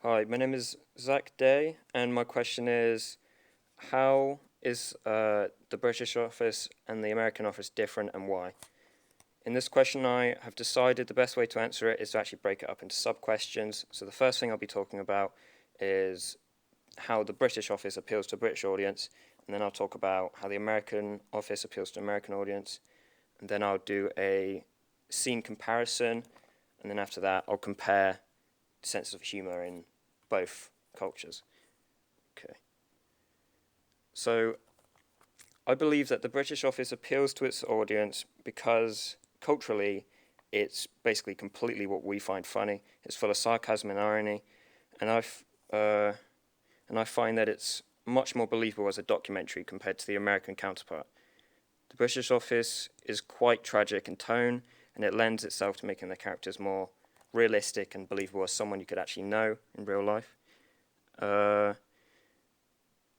Hi, my name is Zack Day, and my question is, how is the British office and the American office different, and why? In this question, I have decided the best way to answer it is to actually break it up into sub-questions. So the first thing I'll be talking about is how the British office appeals to a British audience, and then I'll talk about how the American office appeals to an American audience, and then I'll do a scene comparison, and then after that, I'll compare sense of humor in both cultures. Okay. So I believe that the British office appeals to its audience because culturally it's basically completely what we find funny. It's full of sarcasm and irony, and I find that it's much more believable as a documentary compared to the American counterpart. The British office is quite tragic in tone, and it lends itself to making the characters more realistic and believable as someone you could actually know in real life.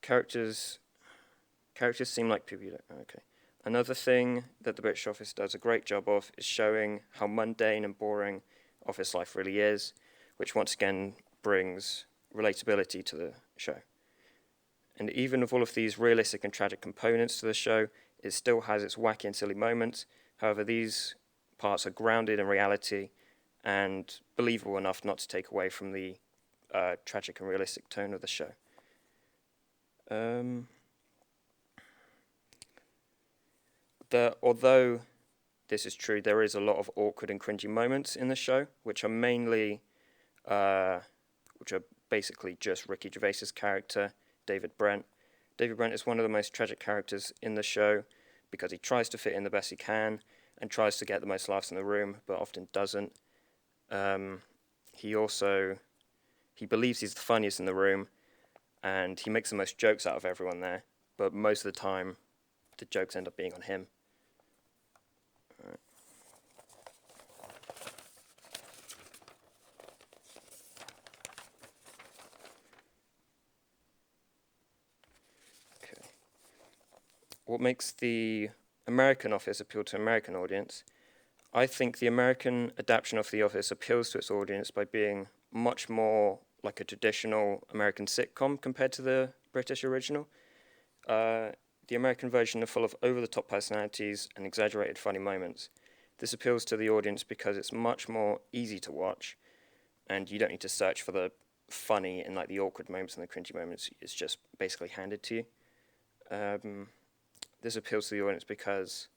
Characters seem like people you don't know. Okay. Another thing that the British office does a great job of is showing how mundane and boring office life really is, which once again brings relatability to the show. And even with all of these realistic and tragic components to the show, it still has its wacky and silly moments. However, these parts are grounded in reality and believable enough not to take away from the tragic and realistic tone of the show. Although this is true, there is a lot of awkward and cringy moments in the show, which are basically just Ricky Gervais's character, David Brent. David Brent is one of the most tragic characters in the show because he tries to fit in the best he can and tries to get the most laughs in the room, but often doesn't. He believes he's the funniest in the room, and he makes the most jokes out of everyone there, but most of the time, the jokes end up being on him. Right. Okay. What makes the American office appeal to an American audience? I think the American adaptation of The Office appeals to its audience by being much more like a traditional American sitcom compared to the British original. The American version is full of over-the-top personalities and exaggerated funny moments. This appeals to the audience because it's much more easy to watch, and you don't need to search for the funny and like the awkward moments and the cringy moments. It's just basically handed to you. This appeals to the audience because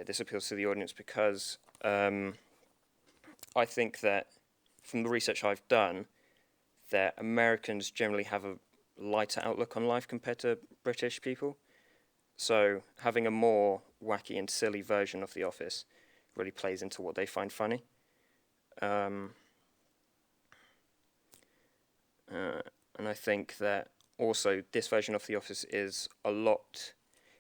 this appeals to the audience because I think that from the research I've done, that Americans generally have a lighter outlook on life compared to British people. So having a more wacky and silly version of The Office really plays into what they find funny. And I think that also this version of The Office is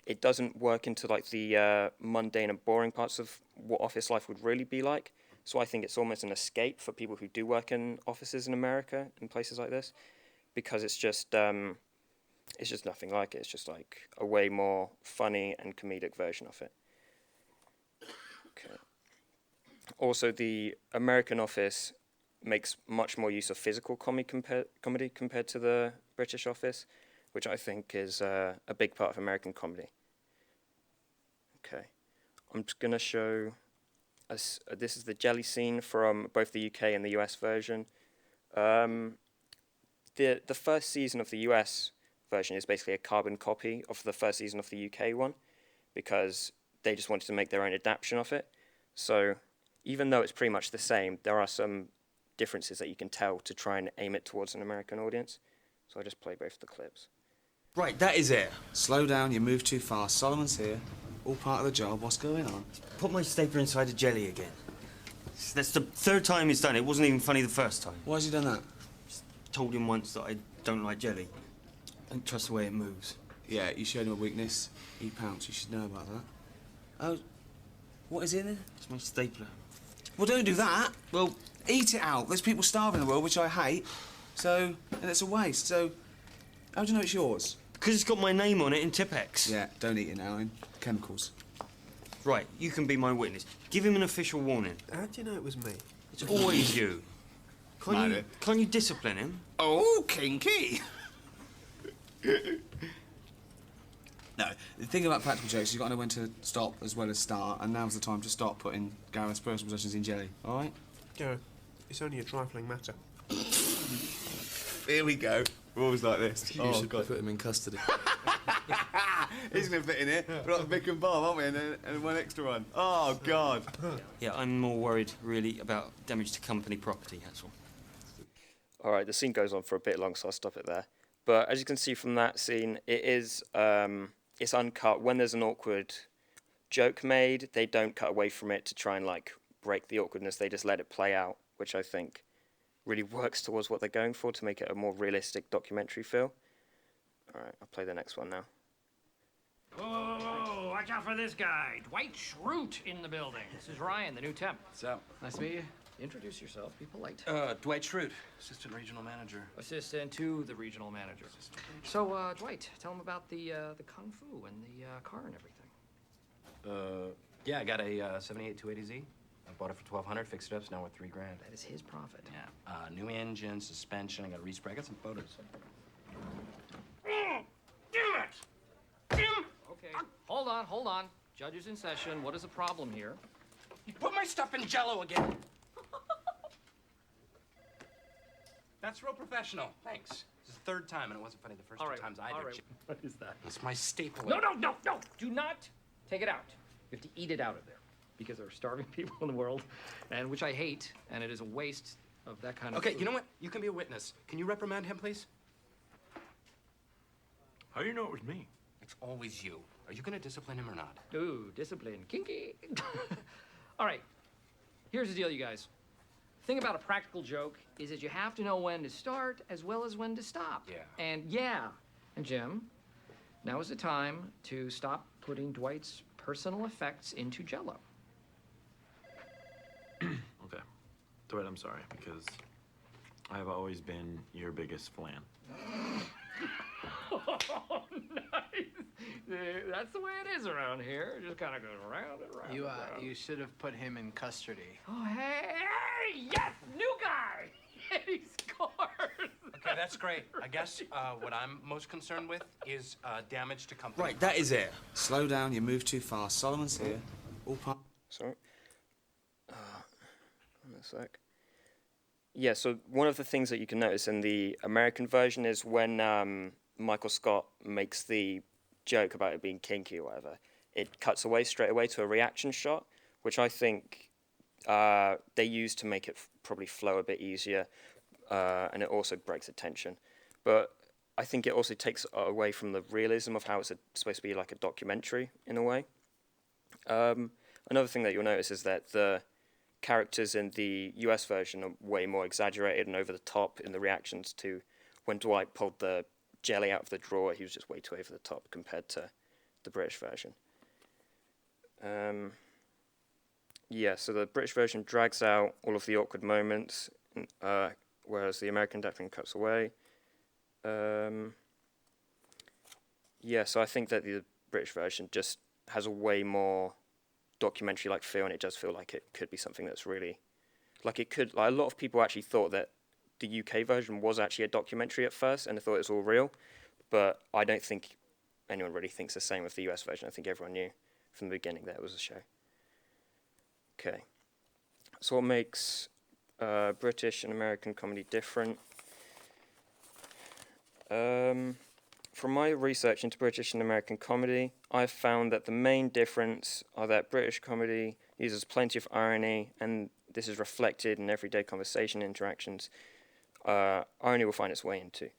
it doesn't work into like the mundane and boring parts of what office life would really be like. So I think it's almost an escape for people who do work in offices in America and places like this, because it's just nothing like it. It's just like a way more funny and comedic version of it. Okay. Also, the American office makes much more use of physical comedy compared to the British office, which I think is a big part of American comedy. Okay, I'm just going to show us, this is the jelly scene from both the UK and the US version. The first season of the US version is basically a carbon copy of the first season of the UK one, because they just wanted to make their own adaptation of it. So even though it's pretty much the same, there are some differences that you can tell to try and aim it towards an American audience. So I just play both the clips. Right, that is it. Slow down, you move too fast. Solomon's here. All part of the job. What's going on? Put my stapler inside the jelly again. That's the third time he's done it. It wasn't even funny the first time. Why has he done that? Just told him once that I don't like jelly. Don't trust the way it moves. Yeah, you showed him a weakness. He pounced. You should know about that. Oh, what is in there? It's my stapler. Well, don't do that. Well, eat it out. There's people starving in the world, which I hate. So, and it's a waste. So, how do you know it's yours? Because it's got my name on it in Tipex. Yeah, don't eat it now, in chemicals. Right, you can be my witness. Give him an official warning. How do you know it was me? It's always you. Can't you discipline him? Oh, kinky! No, the thing about practical jokes, you've got to know when to stop as well as start, and now's the time to stop putting Gareth's personal possessions in jelly, all right? Gareth, it's only a trifling matter. Here we go. We're always like this. You should put him in custody. He's going to fit in here. We're like Vic and Bob, aren't we? And one extra one. Oh, God. Yeah, I'm more worried, really, about damage to company property, that's all. All right, the scene goes on for a bit long, so I'll stop it there. But as you can see from that scene, it is it's uncut. When there's an awkward joke made, they don't cut away from it to try and like break the awkwardness. They just let it play out, which I think really works towards what they're going for to make it a more realistic documentary feel. All right, I'll play the next one now. Whoa, watch out for this guy. Dwight Schrute in the building. This is Ryan, the new temp. So, Nice to meet you. Introduce yourself. Be polite. Dwight Schrute, assistant regional manager. Assistant to the regional manager. So, Dwight, tell him about the kung fu and the car and everything. Yeah, I got a 78 280Z. I bought it for $1,200, fixed it up, so now we're $3 grand. That is his profit. Yeah, new engine, suspension. I got a respray. I got some photos. Damn it! Okay, hold on. Judge is in session. What is the problem here? You put my stuff in Jell-O again. That's real professional. Thanks. This is the third time, and it wasn't funny the first two times either. What is that? It's my staple. No! Do not take it out. You have to eat it out of there. Because there are starving people in the world, and which I hate, and it is a waste of that kind of Okay, food. you know what? You can be a witness. Can you reprimand him, please? How do you know it was me? It's always you. Are you going to discipline him or not? Ooh, discipline. Kinky. All right. Here's the deal, you guys. The thing about a practical joke is that you have to know when to start as well as when to stop. Yeah. And Jim, now is the time to stop putting Dwight's personal effects into Jell-O. Okay. Dwight, I'm sorry, because I've always been your biggest flan. Oh, nice. That's the way it is around here. It just kind of goes round and round. and You should have put him in custody. Oh, hey, yes, new guy. And he scores. Okay, that's great. I guess what I'm most concerned with is damage to company. Right, that is it. Slow down, you move too fast. Solomon's here. All part... Sorry. One sec. Yeah, so one of the things that you can notice in the American version is when Michael Scott makes the joke about it being kinky or whatever, it cuts away straight away to a reaction shot, which I think they use to make it probably flow a bit easier, and it also breaks the tension. But I think it also takes away from the realism of how it's supposed to be like a documentary in a way. Another thing that you'll notice is that the characters in the US version are way more exaggerated and over the top in the reactions to when Dwight pulled the jelly out of the drawer. He was just way too over the top compared to the British version. Yeah, so the British version drags out all of the awkward moments, whereas the American definitely cuts away. Yeah, so I think that the British version just has a way more documentary-like feel, and it does feel like it could be something that's really, like it could, like a lot of people actually thought that the UK version was actually a documentary at first, and they thought it was all real, but I don't think anyone really thinks the same with the US version. I think everyone knew from the beginning that it was a show. Okay, so what makes British and American comedy different? From my research into British and American comedy, I've found that the main difference are that British comedy uses plenty of irony, and this is reflected in everyday conversation interactions. Irony will find its way into.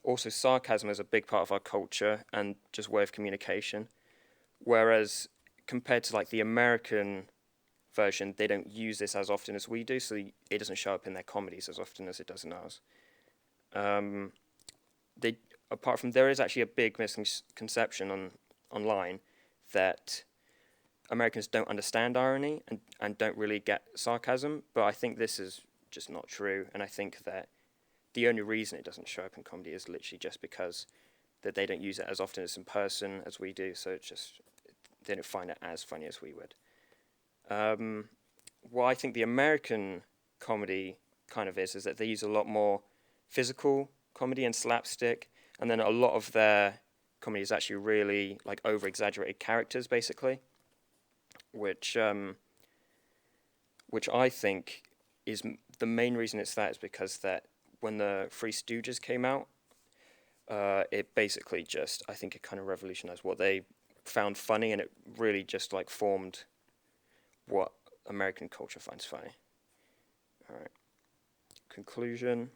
Also, sarcasm is a big part of our culture and just way of communication, whereas compared to like the American version, they don't use this as often as we do, so it doesn't show up in their comedies as often as it does in ours. Apart from, there is actually a big misconception online that Americans don't understand irony and don't really get sarcasm, but I think this is just not true, and I think that the only reason it doesn't show up in comedy is literally just because that they don't use it as often as in person as we do, so it's just, they don't find it as funny as we would. What I think the American comedy kind of is that they use a lot more physical comedy and slapstick, and then a lot of their comedy is actually really like over-exaggerated characters, basically, which I think is the main reason it's that is because that when the Three Stooges came out, it basically just, I think it kind of revolutionized what they found funny, and it really just like formed what American culture finds funny. All right. Conclusion.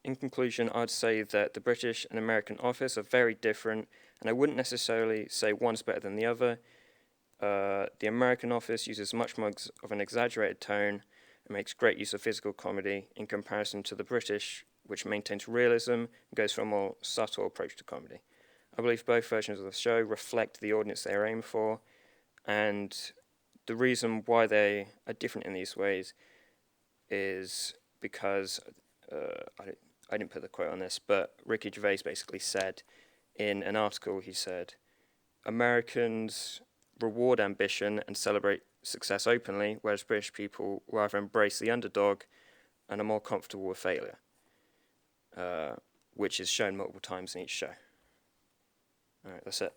In conclusion, I'd say that the British and American Office are very different, and I wouldn't necessarily say one's better than the other. The American Office uses much more of an exaggerated tone and makes great use of physical comedy in comparison to the British, which maintains realism and goes for a more subtle approach to comedy. I believe both versions of the show reflect the audience they are aiming for, and the reason why they are different in these ways is because, I didn't put the quote on this, but Ricky Gervais basically said in an article, he said, Americans reward ambition and celebrate success openly, whereas British people rather embrace the underdog and are more comfortable with failure, which is shown multiple times in each show. All right, that's it.